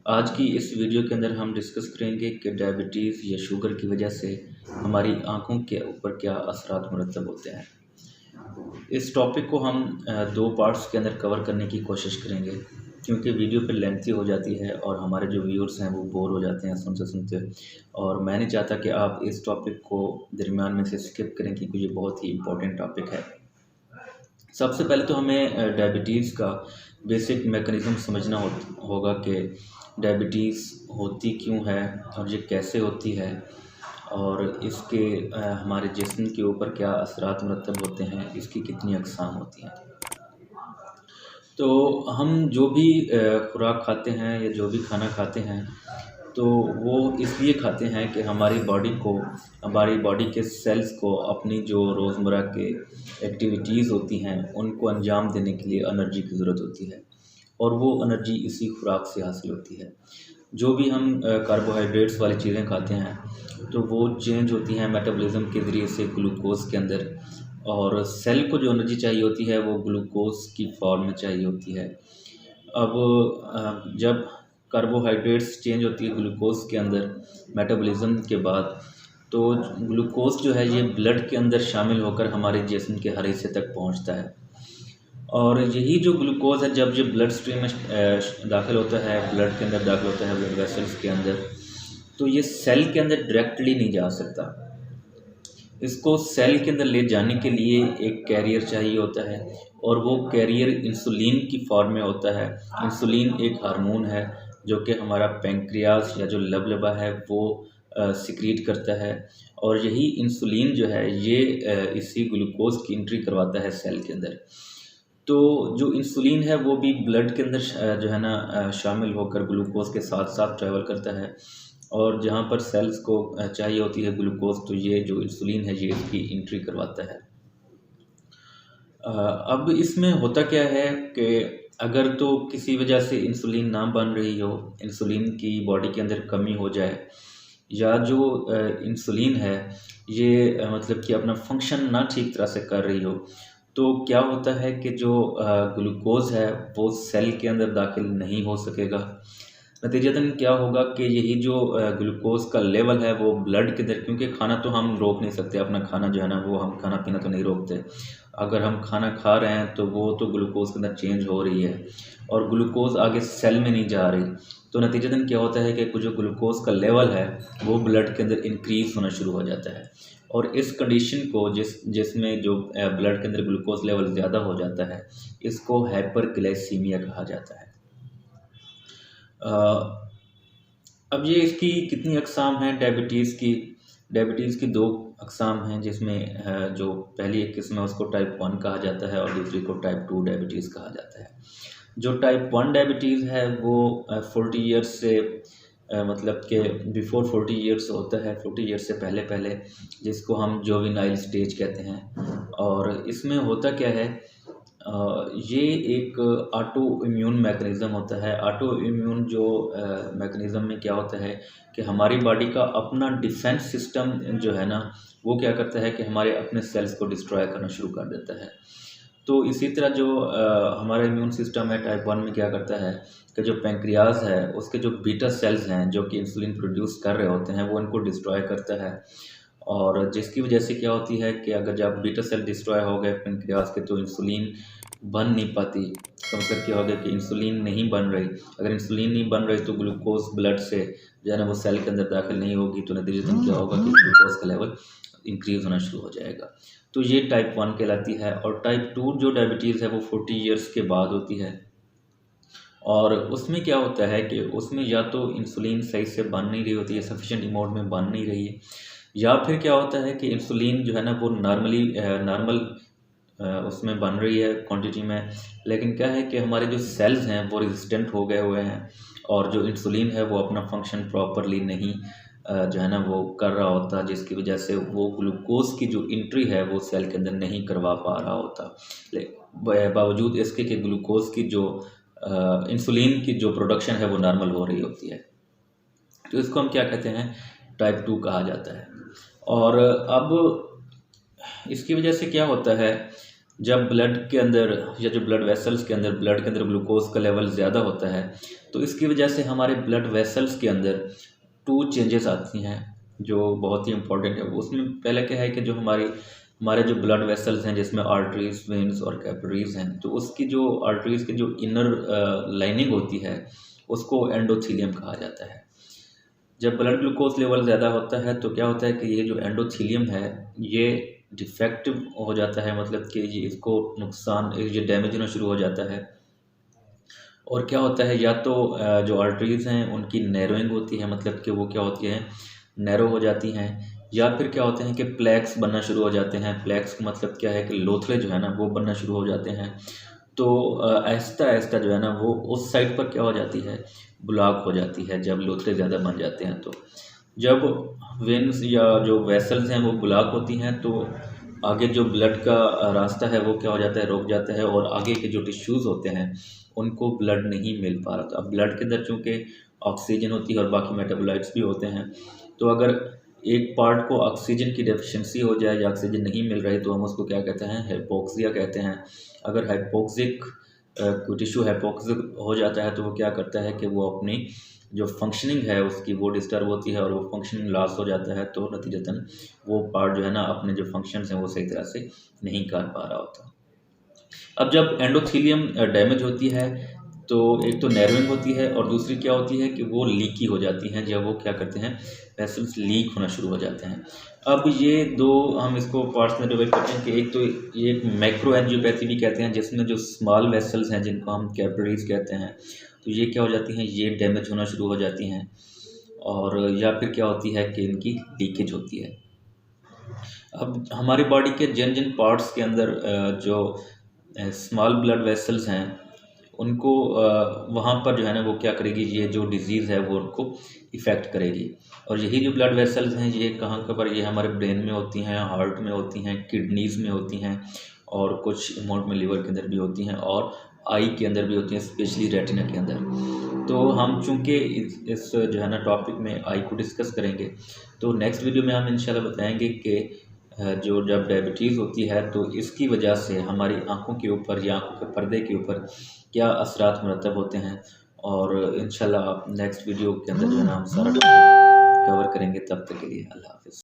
आज की इस वीडियो के अंदर हम डिस्कस करेंगे कि डायबिटीज़ या शुगर की वजह से हमारी आँखों के ऊपर क्या असरात मुरतब होते हैं। इस टॉपिक को हम दो पार्ट्स के अंदर कवर करने की कोशिश करेंगे, क्योंकि वीडियो पे लेंथी हो जाती है और हमारे जो व्यूअर्स हैं वो बोर हो जाते हैं सुनते सुनते। और मैं नहीं चाहता कि आप इस टॉपिक को दरमियान में से स्किप करें, क्योंकि ये बहुत ही इम्पोर्टेंट टॉपिक है। सबसे पहले तो हमें डायबिटीज़ का बेसिक मैकेनिज़्म समझना होगा कि डायबिटीज़ होती क्यों है और ये कैसे होती है, और इसके हमारे जिस्म के ऊपर क्या असरात मुरतब होते हैं, इसकी कितनी अक़साम होती हैं। तो हम जो भी खुराक खाते हैं या जो भी खाना खाते हैं, तो वो इसलिए खाते हैं कि हमारी बॉडी के सेल्स को अपनी जो रोज़मर्रा के एक्टिविटीज़ होती हैं उनको अंजाम देने के लिए एनर्जी की ज़रूरत होती है, और वो एनर्जी इसी खुराक से हासिल होती है। जो भी हम कार्बोहाइड्रेट्स वाली चीज़ें खाते हैं तो वो चेंज होती हैं मेटाबॉलिज्म के ज़रिए से ग्लूकोज़ के अंदर, और सेल को जो एनर्जी चाहिए होती है वो ग्लूकोज़ की फॉर्म में चाहिए होती है। अब जब कार्बोहाइड्रेट्स चेंज होती है ग्लूकोज़ के अंदर मेटाबॉलिज्म के बाद, तो ग्लूकोज़ जो है ये ब्लड के अंदर शामिल होकर हमारे जिस्म के हर हिस्से तक पहुंचता है। और यही जो ग्लूकोज़ है जब ये ब्लड स्ट्रीम में दाखिल होता है, ब्लड के अंदर दाखिल होता है, ब्लड वेसल्स के अंदर, तो ये सेल के अंदर डायरेक्टली नहीं जा सकता। इसको सेल के अंदर ले जाने के लिए एक कैरियर चाहिए होता है, और वो कैरियर इंसुलिन की फॉर्म में होता है। इंसुलिन एक हार्मोन है जो कि हमारा पैंक्रियाज या जो लबलबा है वो सिक्रीट करता है, और यही इंसुलिन जो है ये इसी ग्लूकोज़ की एंट्री करवाता है सेल के अंदर। तो जो इंसुलिन है वो भी ब्लड के अंदर जो है ना शामिल होकर ग्लूकोज़ के साथ साथ ट्रैवल करता है, और जहाँ पर सेल्स को चाहिए होती है ग्लूकोज़, तो ये जो इंसुलिन है ये इसकी एंट्री करवाता है। अब इसमें होता क्या है कि अगर तो किसी वजह से इंसुलिन ना बन रही हो, इंसुलिन की बॉडी के अंदर कमी हो जाए, या जो इंसुलिन है ये मतलब कि अपना फंक्शन ना ठीक तरह से कर रही हो, तो क्या होता है कि जो ग्लूकोज़ है वो सेल के अंदर दाखिल नहीं हो सकेगा। नतीजतन क्या होगा कि यही जो ग्लूकोज़ का लेवल है वो ब्लड के अंदर, क्योंकि खाना तो हम रोक नहीं सकते, अपना खाना जो है ना वो हम खाना पीना तो नहीं रोकते। अगर हम खाना खा रहे हैं तो वो तो ग्लूकोज़ के अंदर चेंज हो रही है, और ग्लूकोज़ आगे सेल में नहीं जा रही। तो नतीजतन क्या होता है कि जो ग्लूकोज़ का लेवल है वो ब्लड के अंदर इंक्रीज़ होना शुरू हो जाता है, और इस कंडीशन को जिसमें जो ब्लड के अंदर ग्लूकोज़ लेवल ज़्यादा हो जाता है, इसको हाइपरग्लाइसीमिया कहा जाता है। अब ये इसकी कितनी अक़साम हैं डायबिटीज़ की दो अक़साम हैं, जिसमें जो पहली एक किस्म है उसको टाइप 1 कहा जाता है, और दूसरी को टाइप 2 डायबिटीज़ कहा जाता है। जो टाइप 1 डायबिटीज़ है वो 40 ईयर्स से मतलब कि बिफ़ोर 40 ईयर्स होता है, 40 ईयर्स से पहले पहले, जिसको हम जुवेनाइल स्टेज कहते हैं। और इसमें होता क्या है, ये एक ऑटो इम्यून मैकेनिज़्म होता है। ऑटो इम्यून जो मैकेनिज़्म में क्या होता है कि हमारी बॉडी का अपना डिफेंस सिस्टम जो है ना वो क्या करता है कि हमारे अपने सेल्स को डिस्ट्रॉय करना शुरू कर देता है। तो इसी तरह जो हमारा इम्यून सिस्टम है टाइप 1 में क्या करता है कि जो पैंक्रियाज है उसके जो बीटा सेल्स हैं जो कि इंसुलिन प्रोड्यूस कर रहे होते हैं वो इनको डिस्ट्रॉय करता है, और जिसकी वजह से क्या होती है कि अगर जब बीटा सेल डिस्ट्रॉय हो गए पैंक्रियाज के, तो इंसुलिन बन नहीं पाती। तो मतलब क्या हो गया कि इंसुलिन नहीं बन रही। अगर इंसुलिन नहीं बन रही तो ग्लूकोज ब्लड से जो है ना वो सेल के अंदर दाखिल नहीं होगी, तो नतीजतन क्या होगा कि ग्लूकोज का लेवल इंक्रीज़ होना शुरू हो जाएगा। तो ये टाइप 1 कहलाती है। और टाइप 2 जो डायबिटीज़ है वो 40 ईयर्स के बाद होती है, और उसमें क्या होता है कि उसमें या तो इंसुलिन सही से बन नहीं रही होती है, सफिशेंट अमाउंट में बन नहीं रही है, या फिर क्या होता है कि इंसुलिन जो है ना वो नॉर्मल उसमें बन रही है क्वांटिटी में, लेकिन क्या है कि हमारे जो सेल्स हैं वो रेजिस्टेंट हो गए हुए हैं, और जो इंसुलिन है वो अपना फंक्शन प्रॉपरली नहीं जो है ना वो कर रहा होता, जिसकी वजह से वो ग्लूकोज की जो एंट्री है वो सेल के अंदर नहीं करवा पा रहा होता। बावजूद इसके कि ग्लूकोज की जो इंसुलिन की जो प्रोडक्शन है वो नॉर्मल हो रही होती है। तो इसको हम क्या कहते हैं, टाइप 2 कहा जाता है। और अब इसकी वजह से क्या होता है जब ब्लड के अंदर या जो ब्लड वेसल्स के अंदर ब्लड के अंदर ग्लूकोज का लेवल ज़्यादा होता है, तो इसकी वजह से हमारे ब्लड वेसल्स के अंदर 2 चेंजेस आती हैं जो बहुत ही इंपॉर्टेंट है। उसमें पहले क्या है कि जो हमारे जो ब्लड वेसल्स हैं जिसमें आर्टरीज, वेन्स और कैपिलरीज हैं, तो उसकी जो आर्टरीज की जो इनर लाइनिंग होती है उसको एंडोथीलियम कहा जाता है। जब ब्लड ग्लूकोज लेवल ज़्यादा होता है तो क्या होता है कि ये जो एंडोथीलियम है ये डिफेक्टिव हो जाता है, मतलब कि ये इसको नुकसान, ये डैमेज होना शुरू हो जाता है। और क्या होता है, या तो जो आर्टरीज़ हैं उनकी नैरोइंग होती है, मतलब कि वो क्या होती है, नैरो हो जाती हैं, या फिर क्या होते हैं कि प्लेक्स बनना शुरू हो जाते हैं। प्लेक्स का मतलब क्या है कि लोथड़े जो है ना वो बनना शुरू हो जाते हैं। तो आहिस्ता आहिस्ता जो है ना वो उस साइड पर क्या हो जाती है, ब्लॉक हो जाती है जब लोथड़े ज़्यादा बन जाते हैं। तो जब वेन्स या जो वेसल्स हैं वो ब्लॉक होती हैं तो आगे जो ब्लड का रास्ता है वो क्या हो जाता है, रुक जाता है, और आगे के जो टिश्यूज़ होते हैं उनको ब्लड नहीं मिल पा रहा। तो अब ब्लड के अंदर चूँकि ऑक्सीजन होती है और बाकी मेटाबोलाइट्स भी होते हैं, तो अगर एक पार्ट को ऑक्सीजन की डेफिशिएंसी हो जाए या ऑक्सीजन नहीं मिल रही तो हम उसको क्या कहते हैं, हाइपोक्सिया कहते हैं। अगर हाइपोक्सिक कोई टिश्यू हाइपोक्सिक हो जाता है तो वो क्या करता है कि वो अपनी जो फंक्शनिंग है उसकी वो डिस्टर्ब होती है और वो फंक्शनिंग लॉस हो जाता है, तो नतीजतन वो पार्ट जो है ना अपने जो फंक्शंस हैं वो सही तरह से नहीं कर पा रहा होता। अब जब एंडोथीलियम डैमेज होती है तो एक तो नैरोइंग होती है और दूसरी क्या होती है कि वो लीकी हो जाती हैं। जब वो क्या करते हैं, वेसल्स लीक होना शुरू हो जाते हैं। अब ये दो हम इसको पार्ट्स में डिवाइड करते हैं कि एक तो ये एक मैक्रो एंजियोपैथी भी कहते हैं जिसमें जो स्मॉल वेसल्स हैं जिनको हम कैपिलरीज कहते हैं, तो ये क्या हो जाती हैं, ये डैमेज होना शुरू हो जाती हैं। और या फिर क्या होती है कि इनकी लीकेज होती है। अब हमारी बॉडी के जिन जिन पार्ट्स के अंदर जो स्मॉल ब्लड वेसल्स हैं उनको वहाँ पर जो है ना वो क्या करेगी, ये जो डिज़ीज़ है वो उनको इफ़ेक्ट करेगी। और यही जो ब्लड वेसल्स हैं ये कहाँ पर, ये हमारे ब्रेन में होती हैं, हार्ट में होती हैं, किडनीज़ में होती हैं, और कुछ अमाउंट में लिवर के अंदर भी होती हैं, और आई के अंदर भी होती हैं, स्पेशली रेटिना के अंदर। तो हम चूँकि इस जो है ना टॉपिक में आई को डिस्कस करेंगे, तो नेक्स्ट वीडियो में हम इंशाल्लाह बताएंगे कि जो जब डायबिटीज़ होती है तो इसकी वजह से हमारी आँखों के ऊपर या आँखों के पर्दे के ऊपर क्या असरात मुरतब होते हैं। और इंशाल्लाह आप नेक्स्ट वीडियो के अंदर जो है ना हम सारा कवर करेंगे। तब तक के लिए अल्लाह हाफ़िज़।